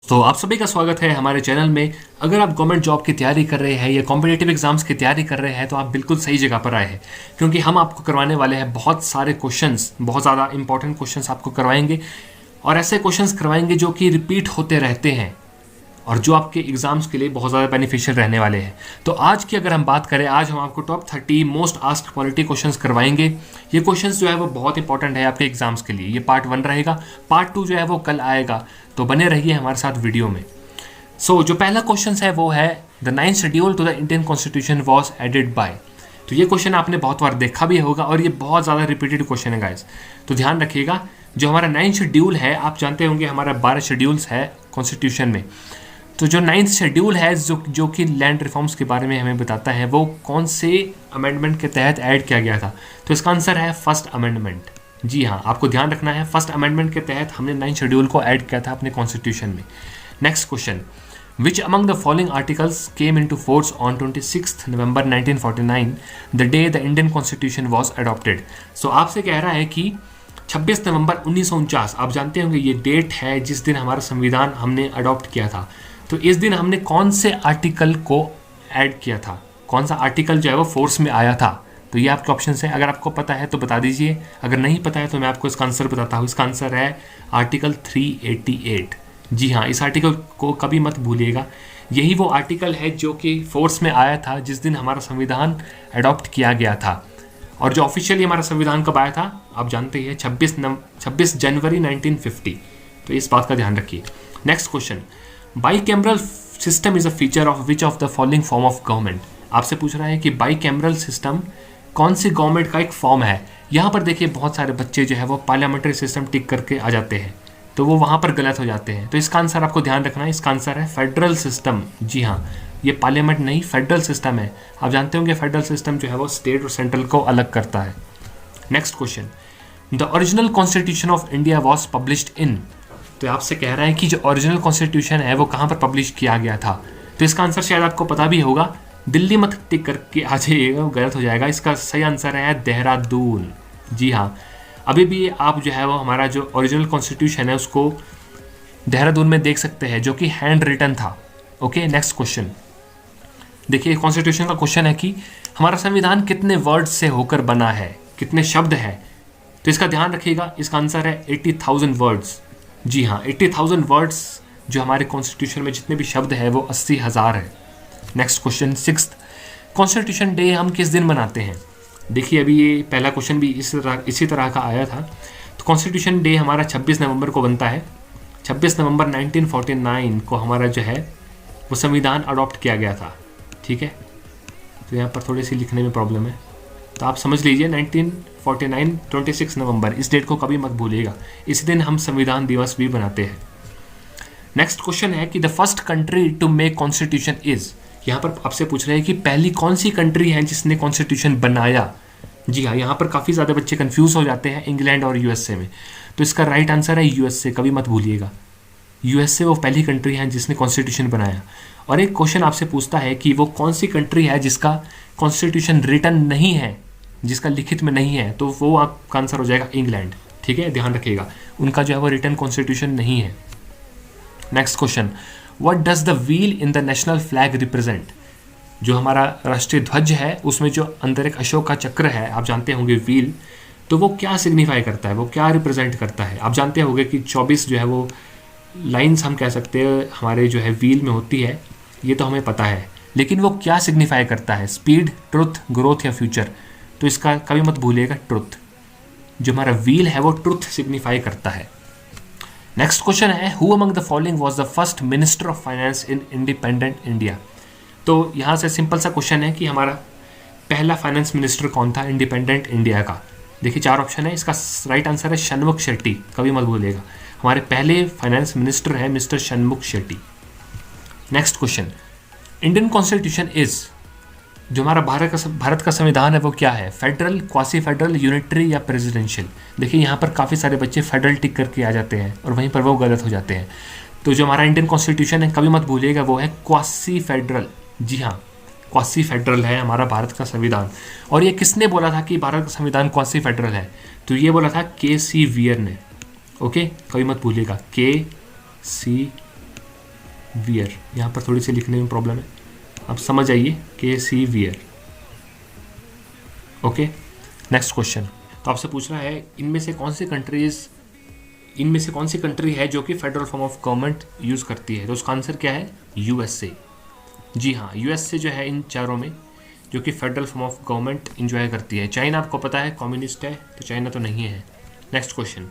तो आप सभी का स्वागत है हमारे चैनल में। अगर आप गवर्नमेंट जॉब की तैयारी कर रहे हैं या कॉम्पिटिटिव एग्जाम्स की तैयारी कर रहे हैं तो आप बिल्कुल सही जगह पर आए हैं, क्योंकि हम आपको करवाने वाले हैं बहुत सारे क्वेश्चंस, बहुत ज़्यादा इंपॉर्टेंट क्वेश्चंस आपको करवाएंगे और ऐसे क्वेश्चंस करवाएंगे जो कि रिपीट होते रहते हैं और जो आपके एग्जाम्स के लिए बहुत ज़्यादा बेनिफिशियल रहने वाले हैं। तो आज की अगर हम बात करें, आज हम आपको top 30 most asked polity questions करवाएंगे। ये क्वेश्चंस जो है वो बहुत इंपॉर्टेंट है आपके एग्जाम्स के लिए। ये पार्ट 1 रहेगा, पार्ट 2 जो है वो कल आएगा, तो बने रहिए हमारे साथ वीडियो में। जो पहला क्वेश्चन है वो है the 9th schedule to the Indian constitution was added by. तो ये क्वेश्चन आपने बहुत बार देखा भी होगा और ये बहुत ज़्यादा रिपीटेड क्वेश्चन है गाइस, तो ध्यान रखिएगा। जो हमारा 9th शेड्यूल है, आप जानते होंगे हमारा 12 शेड्यूल्स है कॉन्स्टिट्यूशन में, तो जो 9th शेड्यूल है जो कि लैंड रिफॉर्म्स के बारे में हमें बताता है, वो कौन से अमेंडमेंट के तहत ऐड किया गया था। तो इसका आंसर है फर्स्ट अमेंडमेंट। जी हाँ, आपको ध्यान रखना है, फर्स्ट अमेंडमेंट के तहत हमने 9th शेड्यूल को ऐड किया था अपने कॉन्स्टिट्यूशन में। Next question, which among the following articles came into force on 26 November 1949 the day the Indian constitution was adopted. So आपसे कह रहा है कि 26 नवंबर 1949, आप जानते होंगे ये डेट है जिस दिन हमारा संविधान हमने अडॉप्ट किया था। तो इस दिन हमने कौन से आर्टिकल को ऐड किया था, कौन सा आर्टिकल जो है वो फोर्स में आया था। तो ये आपके ऑप्शन है, अगर आपको पता है तो बता दीजिए, अगर नहीं पता है तो मैं आपको इसका आंसर बताता हूँ। इसका आंसर है आर्टिकल 388। जी हाँ, इस आर्टिकल को कभी मत भूलिएगा। यही वो आर्टिकल है जो कि फोर्स में आया था जिस दिन हमारा संविधान अडॉप्ट किया गया था। और जो ऑफिशियली हमारा संविधान कब आया था आप जानते हैं, 26 जनवरी 1950। तो इस बात का ध्यान रखिए। Next question, bicameral system is a feature of which of the following form of government. आपसे पूछ रहा है कि बाईकैमरल सिस्टम कौन सी गवर्नमेंट का एक फॉर्म है। यहाँ पर देखिए बहुत सारे बच्चे जो है वो पार्लियामेंट्री सिस्टम टिक करके आ जाते हैं, तो वो वहाँ पर गलत हो जाते हैं। तो इसका आंसर आपको ध्यान रखना है, इसका आंसर है फेडरल सिस्टम। जी हाँ, ये पार्लियामेंट नहीं फेडरल सिस्टम है। आप जानते होंगे फेडरल सिस्टम जो है वो स्टेट और सेंट्रल को अलग करता है। Next question, the original constitution of India was published in. तो आपसे कह रहा है कि जो ओरिजिनल कॉन्स्टिट्यूशन है वो कहाँ पर पब्लिश किया गया था। तो इसका आंसर शायद आपको पता भी होगा, दिल्ली मत टिक करके आ जाइएगा, वो गलत हो जाएगा। इसका सही आंसर है देहरादून। जी हाँ, अभी भी आप जो है वो हमारा जो ओरिजिनल कॉन्स्टिट्यूशन है उसको देहरादून में देख सकते हैं, जो कि हैंड रिटन था। ओके, नेक्स्ट क्वेश्चन देखिए, कॉन्स्टिट्यूशन का क्वेश्चन है कि हमारा संविधान कितने वर्ड से होकर बना है, कितने शब्द है। तो इसका ध्यान रखिएगा, इसका आंसर है 80,000 वर्ड्स। जी हाँ, 80,000 वर्ड्स जो हमारे कॉन्स्टिट्यूशन में जितने भी शब्द है वो 80,000 है। Next question, 6th, constitution day हम किस दिन मनाते हैं। देखिए अभी ये पहला क्वेश्चन भी इसी तरह का आया था। तो कॉन्स्टिट्यूशन डे हमारा 26 नवंबर को बनता है। 26 नवंबर 1949 को हमारा जो है वो संविधान अडॉप्ट किया गया था। ठीक है, तो यहाँ पर थोड़ी सी लिखने में प्रॉब्लम है, तो आप समझ लीजिए 1949 26 नवंबर, इस डेट को कभी मत भूलिएगा। इसी दिन हम संविधान दिवस भी बनाते हैं। नेक्स्ट क्वेश्चन है कि the first country to make constitution is. यहाँ पर आपसे पूछ रहे हैं कि पहली कौन सी कंट्री है जिसने कॉन्स्टिट्यूशन बनाया। जी हाँ, यहाँ पर काफ़ी ज़्यादा बच्चे कंफ्यूज हो जाते हैं इंग्लैंड और यूएसए में। तो इसका राइट आंसर है यूएसए, कभी मत भूलिएगा। यूएसए वो पहली कंट्री है जिसने कॉन्स्टिट्यूशन बनाया। और एक क्वेश्चन आपसे पूछता है कि वो कौन सी कंट्री है जिसका कॉन्स्टिट्यूशन रिटन नहीं है, जिसका लिखित में नहीं है, तो वो आपका आंसर हो जाएगा इंग्लैंड। ठीक है, ध्यान रखिएगा, उनका जो है वो रिटन कॉन्स्टिट्यूशन नहीं है। Next question, what does the wheel in the national flag represent. जो हमारा राष्ट्रीय ध्वज है उसमें जो अंदर एक अशोक का चक्र है, आप जानते होंगे व्हील, तो वो क्या सिग्निफाई करता है, वो क्या रिप्रेजेंट करता है। आप जानते होंगे कि 24 जो है वो लाइन्स हम कह सकते हैं हमारे जो है व्हील में होती है, ये तो हमें पता है, लेकिन वो क्या सिग्निफाई करता है, स्पीड, ट्रुथ, ग्रोथ या फ्यूचर। तो इसका कभी मत भूलिएगा ट्रुथ। जो हमारा व्हील है वो ट्रुथ सिग्निफाई करता है। नेक्स्ट क्वेश्चन है, who among the following was the first minister of finance in independent India. तो यहाँ से सिंपल सा क्वेश्चन है कि हमारा पहला फाइनेंस मिनिस्टर कौन था इंडिपेंडेंट इंडिया का। देखिए 4 ऑप्शन है, इसका राइट आंसर है षणमुख शेट्टी, कभी मत भूलिएगा। हमारे पहले फाइनेंस मिनिस्टर है mister Shanmukh Shetty. Next question, Indian constitution is. जो हमारा भारत का संविधान है वो क्या है, फेडरल, क्वासी फेडरल, यूनिटरी या प्रेसिडेंशियल। देखिए यहाँ पर काफ़ी सारे बच्चे फेडरल टिक करके आ जाते हैं और वहीं पर वो गलत हो जाते हैं। तो जो हमारा इंडियन कॉन्स्टिट्यूशन है कभी मत भूलिएगा वो है क्वासी फेडरल। जी हाँ, क्वासी फेडरल है हमारा भारत का संविधान। और ये किसने बोला था कि भारत का संविधान क्वासी फेडरल है, तो ये बोला था KC वियर ने। ओके, कभी मत भूलिएगा KC वियर, यहाँ पर थोड़ी सी लिखने में प्रॉब्लम है, आप समझ आइए, KC wear. Okay, next question. तो आपसे पूछ रहा है इनमें से कौन सी कंट्री है जो कि federal form of government use करती है। तो उसका आंसर क्या है, USA। जी हाँ, USA जो है इन चारों में जो कि federal form of government enjoy करती है। चाइना आपको पता है कम्युनिस्ट है, तो चाइना तो नहीं है। Next question,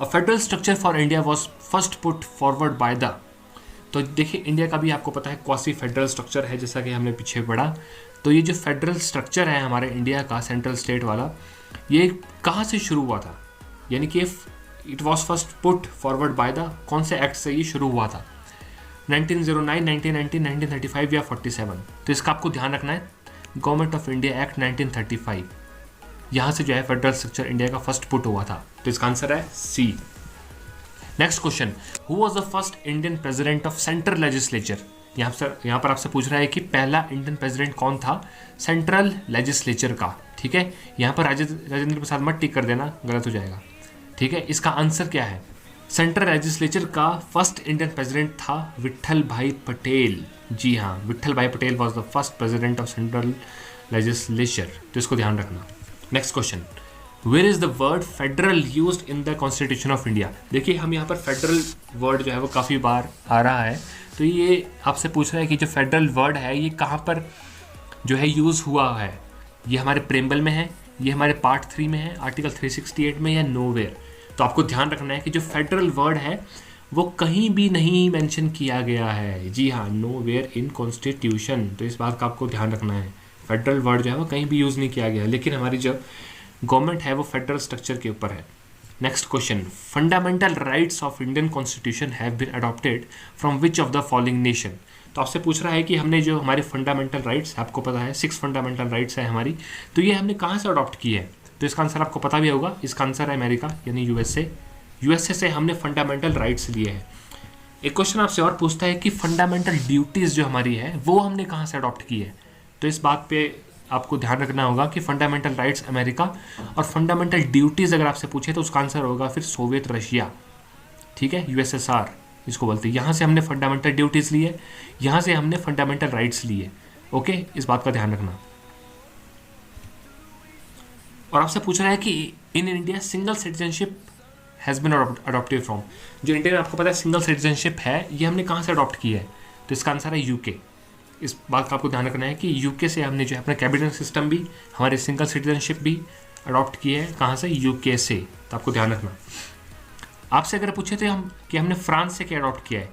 a federal structure for India was first put forward by the. तो देखिए इंडिया का भी आपको पता है क्वासी फेडरल स्ट्रक्चर है, जैसा कि हमने पीछे पढ़ा। तो ये जो फेडरल स्ट्रक्चर है हमारे इंडिया का, सेंट्रल स्टेट वाला, ये कहाँ से शुरू हुआ था, यानी कि it was first put forward by the, कौन से एक्ट से ये शुरू हुआ था, 1909, 1919, 1935 या 47। तो इसका आपको ध्यान रखना है, गवर्नमेंट ऑफ इंडिया एक्ट 1935, यहाँ से जो है फेडरल स्ट्रक्चर इंडिया का फर्स्ट पुट हुआ था। तो इसका आंसर है C। Next question, who was the first Indian president of central legislature. यहाँ पर आपसे पूछ रहा है कि पहला इंडियन प्रेसिडेंट कौन था सेंट्रल लेजिस्लेचर का। ठीक है, यहाँ पर राजेंद्र प्रसाद मत टिक कर देना, गलत हो जाएगा। ठीक है, इसका आंसर क्या है, सेंट्रल लेजिस्लेचर का फर्स्ट इंडियन प्रेसिडेंट था विट्ठल भाई पटेल। जी हाँ, Vitthal bhai Patel was the first president of central legislature. तो इसको ध्यान रखना। Next question, where is the word federal used in the constitution of India. देखिए हम यहाँ पर फेडरल वर्ड जो है वो काफ़ी बार आ रहा है, तो ये आपसे पूछ रहा है कि जो फेडरल वर्ड है ये कहाँ पर जो है यूज़ हुआ है। ये हमारे प्रेम्बल में है, ये हमारे पार्ट 3 में है, आर्टिकल 368 में, या नोवेयर। तो आपको ध्यान रखना है कि जो फेडरल वर्ड है वो कहीं भी नहीं मेंशन किया गया है। जी हाँ, नोवेयर इन कॉन्स्टिट्यूशन। तो इस बात का आपको ध्यान रखना है, फेडरल वर्ड जो है वो कहीं भी यूज़ नहीं किया गया, लेकिन हमारी जो गवर्नमेंट है वो फेडरल स्ट्रक्चर के ऊपर है। Next question, fundamental rights of Indian constitution have been adopted from which of the following nation. तो आपसे पूछ रहा है कि हमने जो हमारे फंडामेंटल राइट्स, आपको पता है 6 फंडामेंटल राइट्स है हमारी, तो ये हमने कहाँ से अडॉप्ट की है। तो इसका आंसर आपको पता भी होगा, इसका आंसर है अमेरिका यानी यूएसए से हमने फंडामेंटल राइट्स लिए हैं। एक क्वेश्चन आपसे और पूछता है कि फंडामेंटल ड्यूटीज़ जो हमारी है वो हमने कहाँ से अडॉप्ट की है। तो इस बात पे आपको ध्यान रखना होगा कि फंडामेंटल राइट्स अमेरिका, और फंडामेंटल ड्यूटीज़ अगर आपसे पूछे तो उसका आंसर होगा फिर सोवियत रशिया। ठीक है, USSR इसको बोलते हैं। यहाँ से हमने फंडामेंटल ड्यूटीज़ ली है, यहाँ से हमने फंडामेंटल राइट्स लिए। ओके, इस बात का ध्यान रखना। और आपसे पूछ रहा है कि in India single citizenship has been adopted from. जो इंडिया में आपको पता है सिंगल सिटीजनशिप है, ये हमने कहाँ से अडॉप्ट की है। तो इसका आंसर है UK। इस बात का आपको ध्यान रखना है कि UK से हमने जो है अपना कैबिनेट सिस्टम भी, हमारे सिंगल सिटीजनशिप भी अडॉप्ट की है। कहाँ से, UK से। तो आपको ध्यान रखना। आपसे अगर पूछे तो कि हमने फ्रांस से क्या अडॉप्ट किया है।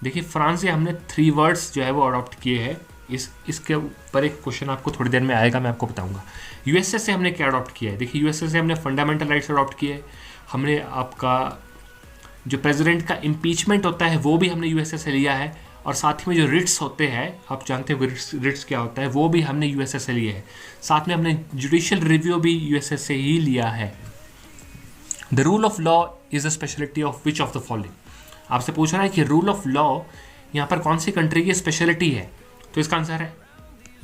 देखिए फ्रांस से हमने 3 वर्ड्स जो है वो अडॉप्ट किए हैं। इसके ऊपर एक क्वेश्चन आपको थोड़ी देर में आएगा, मैं आपको बताऊंगा। USA से हमने क्या अडॉप्ट किया है। देखिए USA से हमने फंडामेंटल राइट्स अडॉप्ट किए, हमने आपका जो प्रेसिडेंट का इम्पीचमेंट होता है वो भी हमने USA से लिया है, और साथ ही में जो रिट्स होते हैं, आप जानते हो रिट्स क्या होता है, वो भी हमने USA से लिए है। साथ में हमने जुडिशियल रिव्यू भी USA से ही लिया है। The rule of law is a speciality of which of the following. आपसे पूछ रहा है कि रूल ऑफ लॉ यहाँ पर कौन सी कंट्री की स्पेशलिटी है। तो इसका आंसर है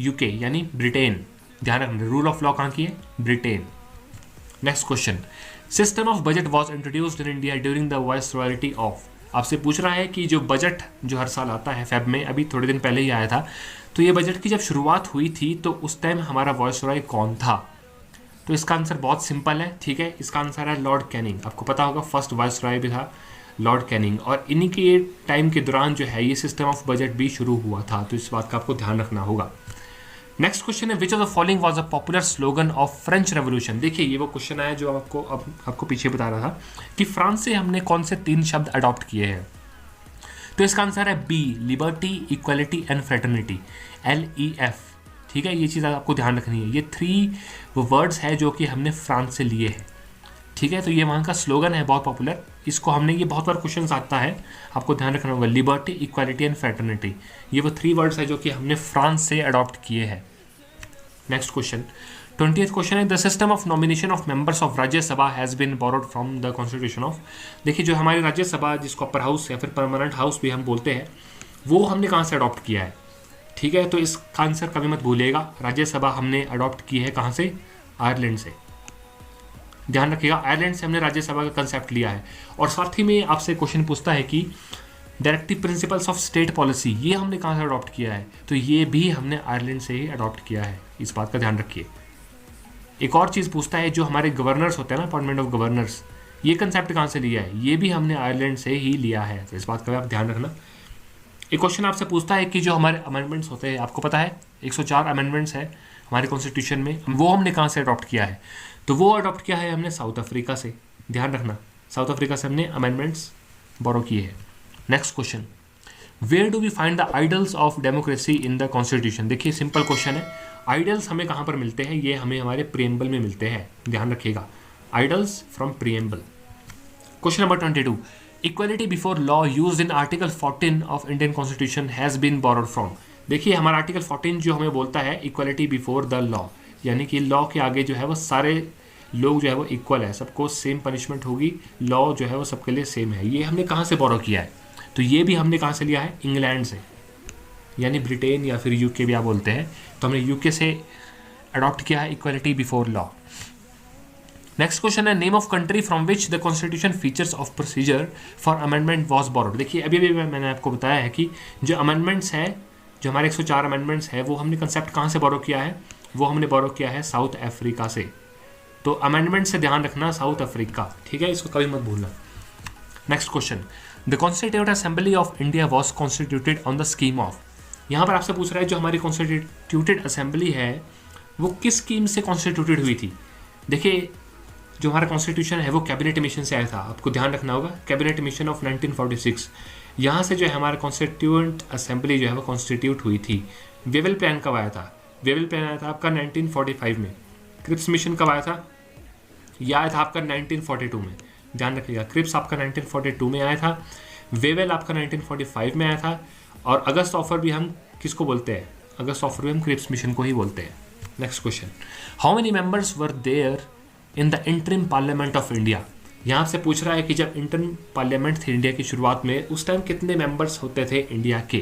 UK यानी ब्रिटेन। ध्यान रखना, रूल ऑफ लॉ कहाँ की है, Britain. Next question, system of budget was introduced in India during the viceroyalty of. आपसे पूछ रहा है कि जो बजट जो हर साल आता है फेब में, अभी थोड़े दिन पहले ही आया था, तो ये बजट की जब शुरुआत हुई थी तो उस टाइम हमारा वाइसरॉय कौन था। तो इसका आंसर बहुत सिंपल है। ठीक है, इसका आंसर है लॉर्ड कैनिंग। आपको पता होगा फर्स्ट वाइसरॉय भी था लॉर्ड कैनिंग, और इन्हीं के टाइम के दौरान जो है ये सिस्टम ऑफ बजट भी शुरू हुआ था। तो इस बात का आपको ध्यान रखना होगा। नेक्स्ट क्वेश्चन है which of the following was a popular slogan of French revolution. देखिए ये वो क्वेश्चन है जो आपको पीछे बता रहा था कि फ्रांस से हमने कौन से 3 शब्द अडॉप्ट किए हैं। तो इसका आंसर है B, liberty, equality and fraternity, LEF। ठीक है, ये चीज़ आपको ध्यान रखनी है। ये 3 वो वर्ड्स है जो कि हमने फ्रांस से लिए हैं। ठीक है, तो ये वहाँ का स्लोगन है बहुत पॉपुलर। इसको हमने, ये बहुत बार क्वेश्चन आता है, आपको ध्यान रखना होगा। लिबर्टी, इक्वालिटी एंड फ्रेटर्निटी, ये वो 3 वर्ड्स है जो कि हमने फ्रांस से अडॉप्ट किए हैं। नेक्स्ट क्वेश्चन, 20th क्वेश्चन है the system of nomination of members of Rajya Sabha has been borrowed from the constitution of. देखिए जो हमारी राज्यसभा, जिसको अपर हाउस या फिर परमानेंट हाउस भी हम बोलते हैं, वो हमने कहाँ से अडॉप्ट किया है। ठीक है, तो इसका आंसर कभी मत भूलिएगा, राज्यसभा हमने अडॉप्ट की है कहाँ से, आयरलैंड से। ध्यान रखिएगा, आयरलैंड से हमने राज्यसभा का कंसेप्ट लिया है। और साथ ही में आपसे क्वेश्चन पूछता है कि directive principles of state policy, ये हमने कहाँ से अडॉप्ट किया है? तो ये भी हमने आयरलैंड से ही अडॉप्ट किया है, इस बात का ध्यान रखिए। एक और चीज़ पूछता है, जो हमारे गवर्नर्स होते हैं ना, अपॉइंटमेंट ऑफ गवर्नर्स, ये कंसेप्ट कहाँ से लिया है? ये भी हमने आयरलैंड से ही लिया है, तो इस बात का आप ध्यान रखना। एक क्वेश्चन आपसे पूछता है कि जो हमारे अमेंडमेंट्स होते हैं, आपको पता है 104 अमेंडमेंट्स है हमारे कॉन्स्टिट्यूशन में, वो हमने कहाँ से अडॉप्ट किया है? तो वो अडॉप्ट किया है हमने साउथ अफ्रीका से, ध्यान रखना, साउथ अफ्रीका से हमने अमेंडमेंट्स बोरो किए हैं। Next question, where do we find the ideals of democracy in the constitution? देखिए सिंपल क्वेश्चन है, आइडल्स हमें कहाँ पर मिलते हैं? ये हमें हमारे प्रीएम्बल में मिलते हैं, ध्यान रखिएगा, ideals from preamble. Question number 22, equality before law used in article 14 of Indian constitution has been borrowed from. देखिए हमारा आर्टिकल 14 जो हमें बोलता है इक्वालिटी बिफोर द लॉ, यानी कि लॉ के आगे जो है वो सारे लोग जो है वो इक्वल है, सबको सेम पनिशमेंट होगी, लॉ जो है वो सबके लिए सेम है। ये हमने कहाँ से बोरो किया है? तो ये भी हमने कहाँ से लिया है? इंग्लैंड से, यानी ब्रिटेन या फिर यूके भी आप बोलते हैं, तो हमने यूके से अडॉप्ट किया है equality before law. Next question है, name of country from which the constitution features of procedure for amendment was borrowed. देखिए अभी अभी मैंने आपको बताया है कि जो अमेंडमेंट्स है, जो हमारे 104 अमेंडमेंट्स है, वो हमने कंसेप्ट कहाँ से बोरो किया है? वो हमने बोरो किया है साउथ अफ्रीका से। तो अमेंडमेंट से ध्यान रखना साउथ अफ्रीका, ठीक है, इसको कभी मत भूलना। Next question, the constitute assembly of India was constituted on the scheme of. यहाँ पर आपसे पूछ रहा है जो हमारी कॉन्स्टिट्यूटेड असेंबली है वो किस स्कीम से कॉन्स्टिट्यूटेड हुई थी? देखिए जो हमारा कॉन्स्टिट्यूशन है वो कैबिनेट मिशन से आया था, आपको ध्यान रखना होगा, कैबिनेट मिशन ऑफ 1946, यहाँ से जो है हमारा कॉन्स्टिट्यूएंट असेंबली जो है वो कॉन्स्टिट्यूट हुई थी। वेवल प्लान कब आया था? वेवल प्लान आया था आपका 1945 में। क्रिप्स मिशन कब आया था? यह आया था आपका 1942 में, ध्यान रखिएगा, क्रिप्स आपका 1942 में आया था, वेवल आपका 1945 में आया था, और अगस्त ऑफर भी हम किसको बोलते हैं? अगस्त ऑफर भी हम क्रिप्स मिशन को ही बोलते हैं। Next question, how many members were there in the interim parliament of India. यहाँ से पूछ रहा है कि जब इंटरिम पार्लियामेंट थी इंडिया की शुरुआत में, उस टाइम कितने मेंबर्स होते थे इंडिया के?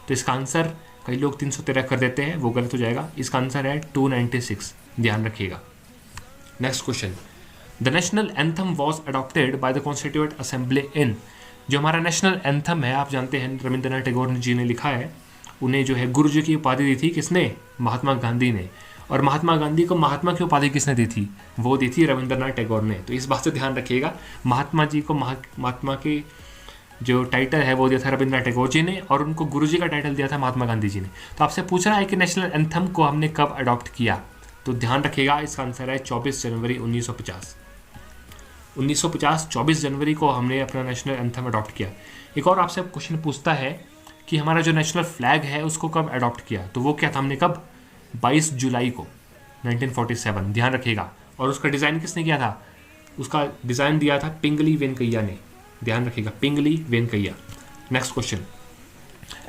तो इसका आंसर, कई लोग 313 कर देते हैं, वो गलत हो जाएगा, इसका आंसर है 296, ध्यान रखिएगा। Next question, the national anthem was adopted by the constituent assembly in. जो हमारा नेशनल एंथम है, आप जानते हैं रविंद्रनाथ टैगोर जी ने लिखा है, उन्हें जो है गुरु जी की उपाधि दी थी किसने? महात्मा गांधी ने। और महात्मा गांधी को महात्मा की उपाधि किसने दी थी? वो दी थी रविंद्रनाथ टैगोर ने। तो इस बात से ध्यान रखिएगा, महात्मा जी को महात्मा की जो टाइटल है वो दिया था रविंद्रनाथ टैगोर जी ने, और उनको गुरु जी का टाइटल दिया था महात्मा गांधी जी ने। तो आपसे पूछ रहा है कि नेशनल एंथम को हमने कब अडॉप्ट किया? तो ध्यान रखिएगा, इसका आंसर है 24 जनवरी 1950। 1950 24 जनवरी को हमने अपना नेशनल एंथम अडॉप्ट किया। एक और आपसे क्वेश्चन पूछता है कि हमारा जो नेशनल फ्लैग है उसको कब अडॉप्ट किया? तो वो क्या था? हमने कब? 22 जुलाई को 1947, ध्यान रखिएगा। और उसका डिज़ाइन किसने किया था? उसका डिज़ाइन दिया था पिंगली वेंकैया ने, ध्यान रखिएगा, Pingali Venkayya. Next question,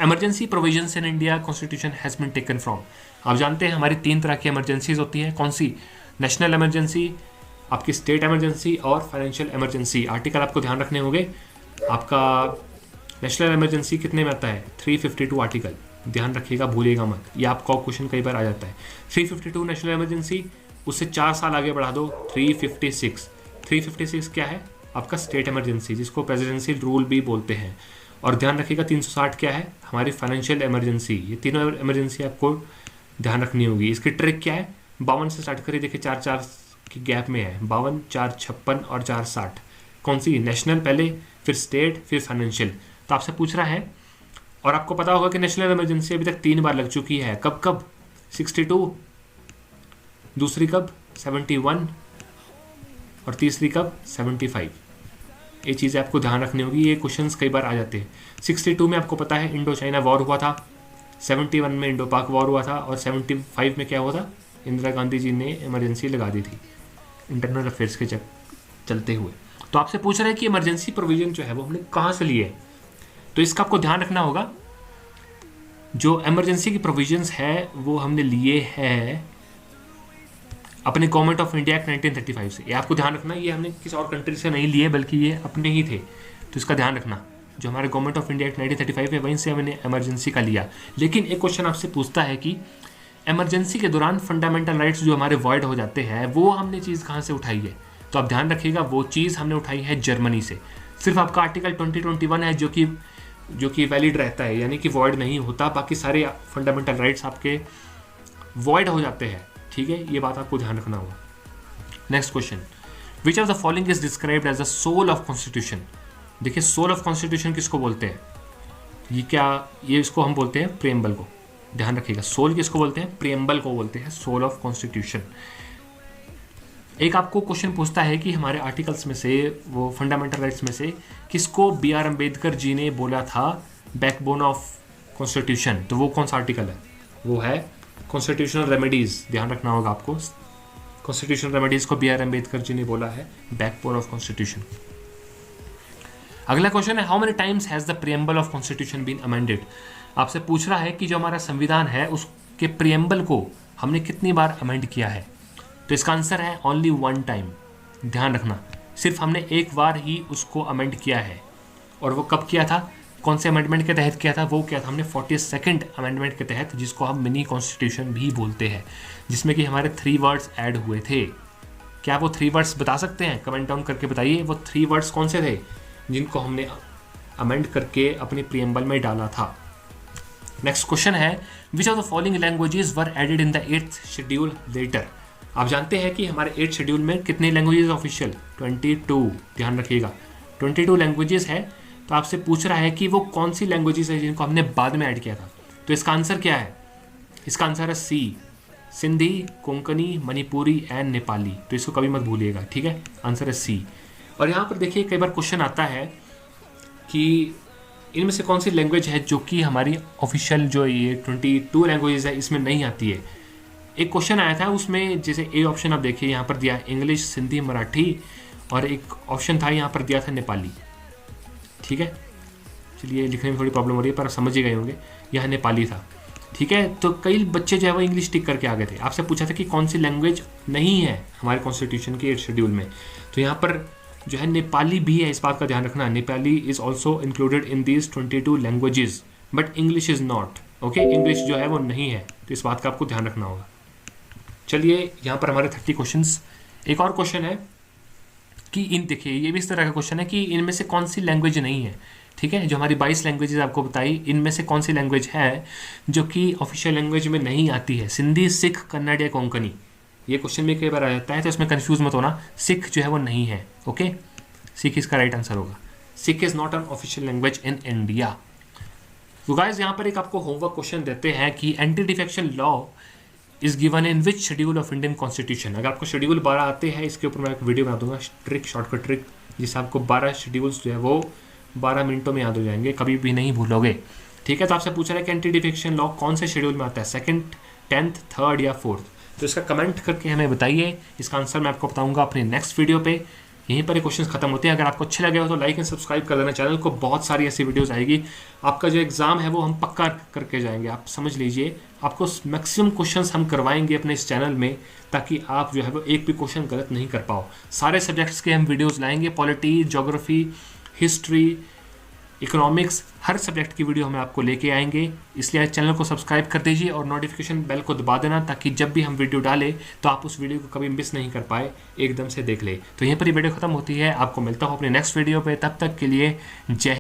emergency provisions in India constitution has been taken from. आप जानते हैं हमारी 3 तरह की इमरजेंसीज होती है, कौन सी? नेशनल इमरजेंसी, आपकी स्टेट इमरजेंसी और फाइनेंशियल इमरजेंसी। आर्टिकल आपको ध्यान रखने होंगे। आपका नेशनल इमरजेंसी कितने में आता है? 352 आर्टिकल, ध्यान रखिएगा, भूलिएगा मत, ये आपका क्वेश्चन कई बार आ जाता है। 352 नेशनल इमरजेंसी, उससे 4 साल आगे बढ़ा दो 356। 356 क्या है? आपका स्टेट इमरजेंसी, जिसको प्रेसिडेंशियल रूल भी बोलते हैं। और ध्यान रखिएगा 360 क्या है? हमारी फाइनेंशियल इमरजेंसी। ये तीनों इमरजेंसी आपको ध्यान रखनी होगी। इसकी ट्रिक क्या है? 52 से स्टार्ट करिए, देखिए 4 की गैप में है, 52, 4 56 और 4 60। कौन सी? नेशनल पहले, फिर स्टेट, फिर फाइनेंशियल। तो आपसे पूछ रहा है, और आपको पता होगा कि नेशनल इमरजेंसी अभी तक 3 बार लग चुकी है। कब कब? 62, दूसरी कब? 71, और तीसरी कब? 75। ये चीज़ें आपको ध्यान रखनी होगी, ये क्वेश्चंस कई बार आ जाते हैं। 62 में आपको पता है इंडो चाइना वॉर हुआ था, 71 में इंडो पाक वॉर हुआ था, और 75 में क्या हुआ था? इंदिरा गांधी जी ने इमरजेंसी लगा दी थी इंटरनल अफेयर्स के चलते हुए। तो आपसे पूछ रहे हैं कि इमरजेंसी प्रोविजन जो है वो हमने कहाँ से लिए? तो इसका आपको ध्यान रखना होगा, जो इमरजेंसी की प्रोविजंस है वो हमने लिए हैं अपने गवर्नमेंट ऑफ इंडिया एक्ट 1935 से। ये आपको ध्यान रखना, ये हमने किसी और कंट्री से नहीं लिए, बल्कि ये अपने ही थे। तो इसका ध्यान रखना, जो हमारे गवर्नमेंट ऑफ इंडिया एक्ट 1935 है वहीं से हमने इमरजेंसी का लिया। लेकिन एक क्वेश्चन आपसे पूछता है कि इमरजेंसी के दौरान फंडामेंटल राइट्स जो हमारे वॉइड हो जाते हैं, वो हमने चीज़ कहाँ से उठाई है? तो आप ध्यान रखिएगा, वो चीज़ हमने उठाई है जर्मनी से। सिर्फ आपका आर्टिकल 2021 है जो कि जो कि वैलिड रहता है, यानी कि वॉइड नहीं होता, बाकी सारे फंडामेंटल राइट्स आपके वॉइड हो जाते हैं। ठीक है, ये बात आपको ध्यान रखना होगा। Next question, which of the following is described as the soul of constitution. देखिए सोल ऑफ कॉन्स्टिट्यूशन किसको बोलते हैं, ये इसको हम बोलते हैं प्रेम्बल को, ध्यान रखिएगा। सोल किसको बोलते हैं, प्रेम्बल को बोलते हैं, सोल ऑफ कॉन्स्टिट्यूशन। एक आपको क्वेश्चन पूछता है कि हमारे आर्टिकल्स में से, वो फंडामेंटल राइट्स में से किसको बी आर अम्बेडकर जी ने बोला था बैकबोन ऑफ कॉन्स्टिट्यूशन, तो वो कौन सा आर्टिकल है, वो है कॉन्स्टिट्यूशनल रेमेडीज। ध्यान रखना होगा आपको, कॉन्स्टिट्यूशनल रेमेडीज को बी आर अम्बेडकर जी ने बोला है बैकबोन ऑफ कॉन्स्टिट्यूशन। अगला क्वेश्चन है, how many times has the preamble of constitution been amended. आपसे पूछ रहा है कि जो हमारा संविधान है उसके प्रियम्बल को हमने कितनी बार अमेंड किया है, तो इसका आंसर है ओनली वन टाइम। ध्यान रखना, सिर्फ हमने एक बार ही उसको अमेंड किया है, और वो कब किया था, कौन से अमेंडमेंट के तहत किया था, वो किया था हमने 42nd अमेंडमेंट के तहत, जिसको हम मिनी कॉन्स्टिट्यूशन भी बोलते हैं, जिसमें कि हमारे 3 वर्ड्स ऐड हुए थे। क्या वो 3 वर्ड्स बता सकते हैं, कमेंट डाउन करके बताइए वो 3 वर्ड्स कौन से थे जिनको हमने अमेंड करके अपने प्रियम्बल में डाला था। नेक्स्ट क्वेश्चन है, which of the following languages were added in the 8th schedule later. आप जानते हैं कि हमारे 8th शेड्यूल में कितने लैंग्वेजेस ऑफिशियल, 22, ध्यान रखिएगा 22 लैंग्वेजेस है। तो आपसे पूछ रहा है कि वो कौन सी लैंग्वेजेस है जिनको हमने बाद में ऐड किया था, तो इसका आंसर क्या है, इसका आंसर है सी, सिंधी, कोंकणी, मणिपुरी एंड नेपाली। तो इसको कभी मत भूलिएगा, ठीक है, आंसर है सी। और यहाँ पर देखिए कई बार क्वेश्चन आता है कि इनमें से कौन सी लैंग्वेज है जो कि हमारी ऑफिशियल जो ये 22 लैंग्वेजेस है इसमें नहीं आती है। एक क्वेश्चन आया था उसमें, जैसे ए ऑप्शन आप देखिए यहाँ पर दिया है इंग्लिश, सिंधी, मराठी, और एक ऑप्शन था यहाँ पर दिया था नेपाली। ठीक है, चलिए लिखने में थोड़ी प्रॉब्लम हो रही है पर समझ ही गए होंगे, यहाँ नेपाली था। ठीक है, तो कई बच्चे जो है वो इंग्लिश टिक करके आ गए थे। आपसे पूछा था कि कौन सी लैंग्वेज नहीं है हमारे कॉन्स्टिट्यूशन के 8th शेड्यूल में, तो यहाँ पर जो है नेपाली भी है, इस बात का ध्यान रखना। Nepali is also included in these 22 languages, but English is not. Okay, English जो है वो नहीं है, तो इस बात का आपको ध्यान रखना होगा। चलिए यहाँ पर हमारे 30 क्वेश्चंस। एक और क्वेश्चन है कि देखिए ये भी इस तरह का क्वेश्चन है कि इनमें से कौन सी लैंग्वेज नहीं है। ठीक है, जो हमारी 22 लैंग्वेजेस आपको बताई, इनमें से कौन सी लैंग्वेज है जो कि ऑफिशियल लैंग्वेज में नहीं आती है, सिंधी, सिख, कन्नड़ या कोंकणी। ये क्वेश्चन में कई बार आ जाता है, तो इसमें कंफ्यूज मत होना, सिख जो है वो नहीं है। ओके, सिख इसका राइट आंसर होगा। Sikh is not an official language in India. तो गाइस यहाँ पर एक आपको होमवर्क क्वेश्चन देते हैं कि anti defection law is given in which schedule of Indian constitution. अगर आपको शेड्यूल 12 आते हैं, इसके ऊपर मैं एक वीडियो बना दूंगा, ट्रिक, शॉर्टकट ट्रिक, जिससे आपको 12 शेड्यूल्स जो है वो 12 मिनटों में याद हो जाएंगे, कभी भी नहीं भूलोगे। ठीक है, तो आपसे पूछ रहा है कि एंटी डिफेक्शन लॉ कौन से शेड्यूल में आता है, 2nd, 10th, 3rd या 4th। तो इसका कमेंट करके हमें बताइए, इसका आंसर मैं आपको बताऊंगा अपने नेक्स्ट वीडियो पे। यहीं पर ये क्वेश्चन खत्म होते हैं। अगर आपको अच्छे लगे हो तो लाइक एंड सब्सक्राइब कर देना चैनल को, बहुत सारी ऐसी वीडियोस आएगी। आपका जो एग्जाम है वो हम पक्का करके जाएंगे, आप समझ लीजिए। आपको मैक्सिमम क्वेश्चंस हम करवाएंगे अपने इस चैनल में, ताकि आप जो है वो एक भी क्वेश्चन गलत नहीं कर पाओ। सारे सब्जेक्ट्स के हम वीडियोज़ लाएंगे, पॉलिटी, ज्योग्राफी, हिस्ट्री, इकोनॉमिक्स, हर सब्जेक्ट की वीडियो हम आपको लेके आएंगे। इसलिए चैनल को सब्सक्राइब कर दीजिए और नोटिफिकेशन बेल को दबा देना, ताकि जब भी हम वीडियो डालें तो आप उस वीडियो को कभी मिस नहीं कर पाए, एकदम से देख ले। तो यहीं पर ये वीडियो खत्म होती है, आपको मिलता हूँ अपने नेक्स्ट वीडियो पे, तब तक के लिए जय